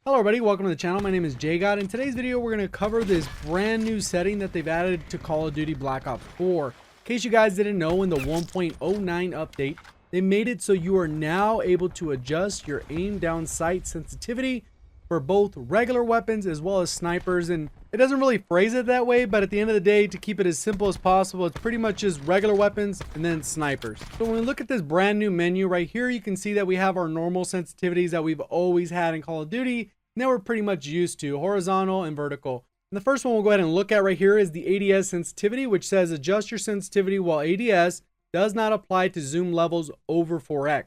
Hello everybody, welcome to the channel. My name is JGod. In today's video, we're going to cover this brand new setting that they've added to Call of Duty Black Ops 4. In case you guys didn't know, in the 1.09 update, they made it so you are now able to adjust your aim down sight sensitivity for both regular weapons as well as snipers. And it doesn't really phrase it that way, but at the end of the day, to keep it as simple as possible, it's pretty much just regular weapons and then snipers. So when we look at this brand new menu right here, you can see that we have our normal sensitivities that we've always had in Call of Duty. Now we're pretty much used to horizontal and vertical. And the first one we'll go ahead and look at right here is the ADS sensitivity, which says adjust your sensitivity while ADS does not apply to zoom levels over 4x.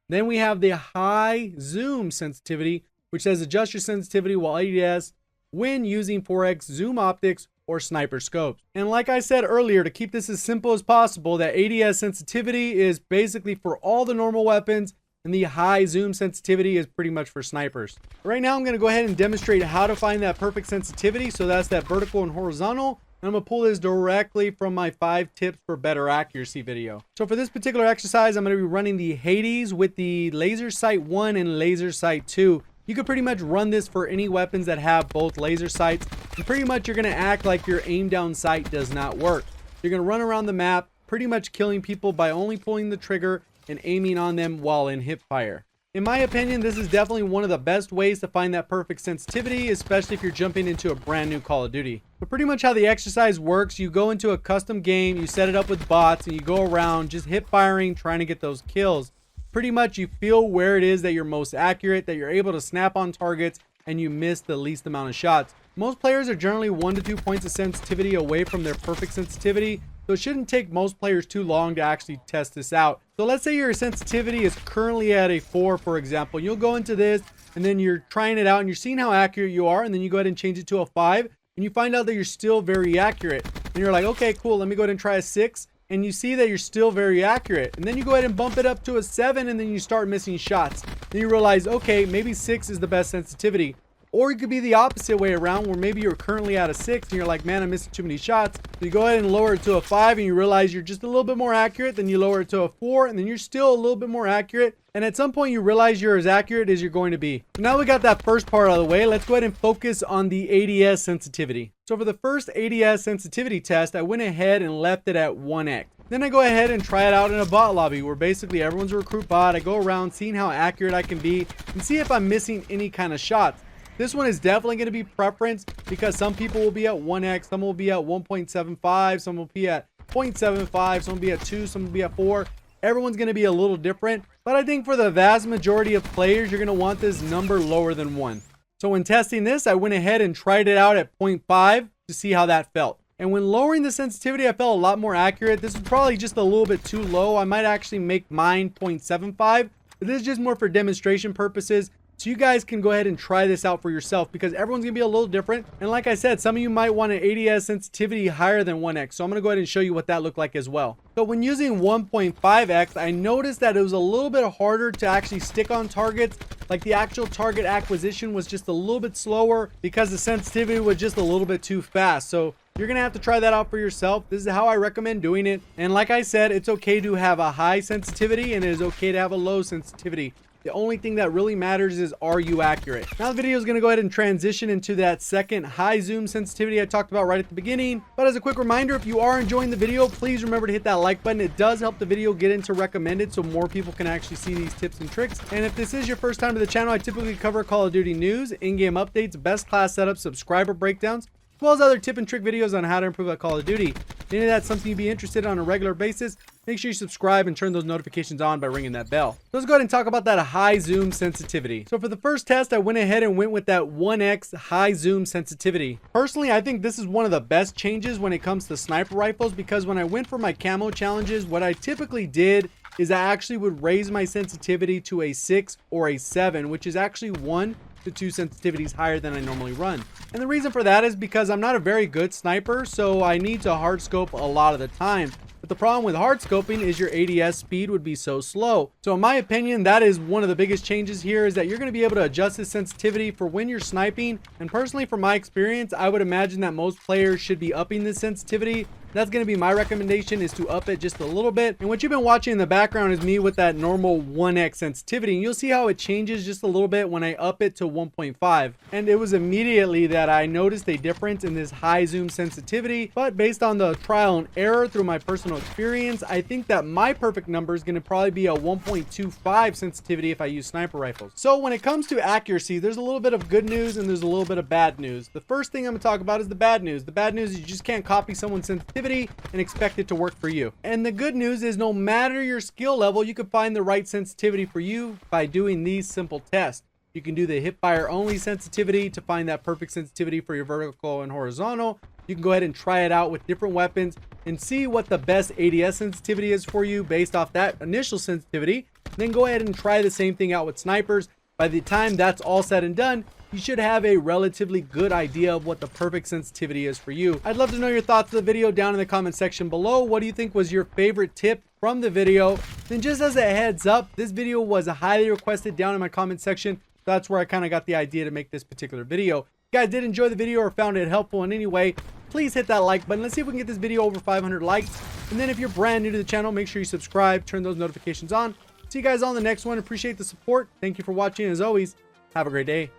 Then we have the high zoom sensitivity, which says adjust your sensitivity while ADS when using 4x zoom optics or sniper scopes. And like I said earlier, to keep this as simple as possible, that ADS sensitivity is basically for all the normal weapons, and the high zoom sensitivity is pretty much for snipers. Right now I'm going to go ahead and demonstrate how to find that perfect sensitivity. So that's that vertical and horizontal. And I'm going to pull this directly from my 5 tips for better accuracy video. So for this particular exercise, I'm going to be running the Hades with the laser sight 1 and laser sight 2. You could pretty much run this for any weapons that have both laser sights. And pretty much you're going to act like your aim down sight does not work. You're going to run around the map, pretty much killing people by only pulling the trigger and aiming on them while in hip fire. In my opinion, this is definitely one of the best ways to find that perfect sensitivity, especially if you're jumping into a brand new Call of Duty. But pretty much how the exercise works, you go into a custom game, you set it up with bots, and you go around just hip firing, trying to get those kills. Pretty much you feel where it is that you're most accurate, that you're able to snap on targets, and you miss the least amount of shots. Most players are generally 1 to 2 points of sensitivity away from their perfect sensitivity, so it shouldn't take most players too long to actually test this out. So let's say your sensitivity is currently at a 4, for example. You'll go into this and then you're trying it out and you're seeing how accurate you are, and then you go ahead and change it to a 5 and you find out that you're still very accurate. And you're like, okay, cool, let me go ahead and try a 6, and you see that you're still very accurate. And then you go ahead and bump it up to a 7 and then you start missing shots. Then you realize, okay, maybe 6 is the best sensitivity. Or it could be the opposite way around, where maybe you're currently at a 6 and you're like, man, I'm missing too many shots. So you go ahead and lower it to a 5 and you realize you're just a little bit more accurate. Then you lower it to a 4 and then you're still a little bit more accurate. And at some point you realize you're as accurate as you're going to be. So now we got that first part out of the way. Let's go ahead and focus on the ADS sensitivity. So for the first ADS sensitivity test, I went ahead and left it at 1x. Then I go ahead and try it out in a bot lobby where basically everyone's a recruit bot. I go around seeing how accurate I can be and see if I'm missing any kind of shots. This one is definitely going to be preference because some people will be at 1x, some will be at 1.75, some will be at 0.75, some will be at 2, some will be at 4. Everyone's going to be a little different, but I think for the vast majority of players, you're going to want this number lower than 1. So when testing this, I went ahead and tried it out at 0.5 to see how that felt. And when lowering the sensitivity, I felt a lot more accurate. This is probably just a little bit too low. I might actually make mine 0.75, but this is just more for demonstration purposes. So you guys can go ahead and try this out for yourself because everyone's going to be a little different. And like I said, some of you might want an ADS sensitivity higher than 1x. So I'm going to go ahead and show you what that looked like as well. So when using 1.5x, I noticed that it was a little bit harder to actually stick on targets. Like the actual target acquisition was just a little bit slower because the sensitivity was just a little bit too fast. So you're going to have to try that out for yourself. This is how I recommend doing it. And like I said, it's okay to have a high sensitivity and it is okay to have a low sensitivity. The only thing that really matters is, are you accurate? Now the video is going to go ahead and transition into that second high zoom sensitivity I talked about right at the beginning. But as a quick reminder, if you are enjoying the video, please remember to hit that like button. It does help the video get into recommended so more people can actually see these tips and tricks. And if this is your first time to the channel, I typically cover Call of Duty news, in-game updates, best class setups, subscriber breakdowns, as well as other tip and trick videos on how to improve at Call of Duty. If any of that's something you'd be interested in on a regular basis, make sure you subscribe and turn those notifications on by ringing that bell. So let's go ahead and talk about that high zoom sensitivity. So for the first test, I went ahead and went with that 1x high zoom sensitivity. Personally, I think this is one of the best changes when it comes to sniper rifles because when I went for my camo challenges, what I typically did is I actually would raise my sensitivity to a 6 or a 7, which is actually 1 to 2 sensitivities higher than I normally run. And the reason for that is because I'm not a very good sniper, so I need to hard scope a lot of the time. But the problem with hard scoping is your ADS speed would be so slow. So in my opinion, that is one of the biggest changes here, is that you're going to be able to adjust the sensitivity for when you're sniping. And personally, from my experience, I would imagine that most players should be upping this sensitivity. That's going to be my recommendation, is to up it just a little bit. And what you've been watching in the background is me with that normal 1x sensitivity, and you'll see how it changes just a little bit when I up it to 1.5. And it was immediately that I noticed a difference in this high zoom sensitivity. But based on the trial and error through my personal experience, I think that my perfect number is going to probably be a 1.25 sensitivity if I use sniper rifles. So when it comes to accuracy, there's a little bit of good news and there's a little bit of bad news. The first thing I'm going to talk about is the bad news. The bad news is you just can't copy someone's sensitivity and expect it to work for you. And the good news is no matter your skill level, you can find the right sensitivity for you by doing these simple tests. You can do the hip fire only sensitivity to find that perfect sensitivity for your vertical and horizontal. You can go ahead and try it out with different weapons and see what the best ADS sensitivity is for you based off that initial sensitivity. Then go ahead and try the same thing out with snipers. By the time that's all said and done, you should have a relatively good idea of what the perfect sensitivity is for you. I'd love to know your thoughts of the video down in the comment section below. What do you think was your favorite tip from the video? Then just as a heads up, this video was highly requested down in my comment section. That's where I kind of got the idea to make this particular video. If you guys did enjoy the video or found it helpful in any way, please hit that like button. Let's see if we can get this video over 500 likes. And then if you're brand new to the channel, make sure you subscribe, turn those notifications on. See you guys on the next one. Appreciate the support. Thank you for watching. As always, have a great day.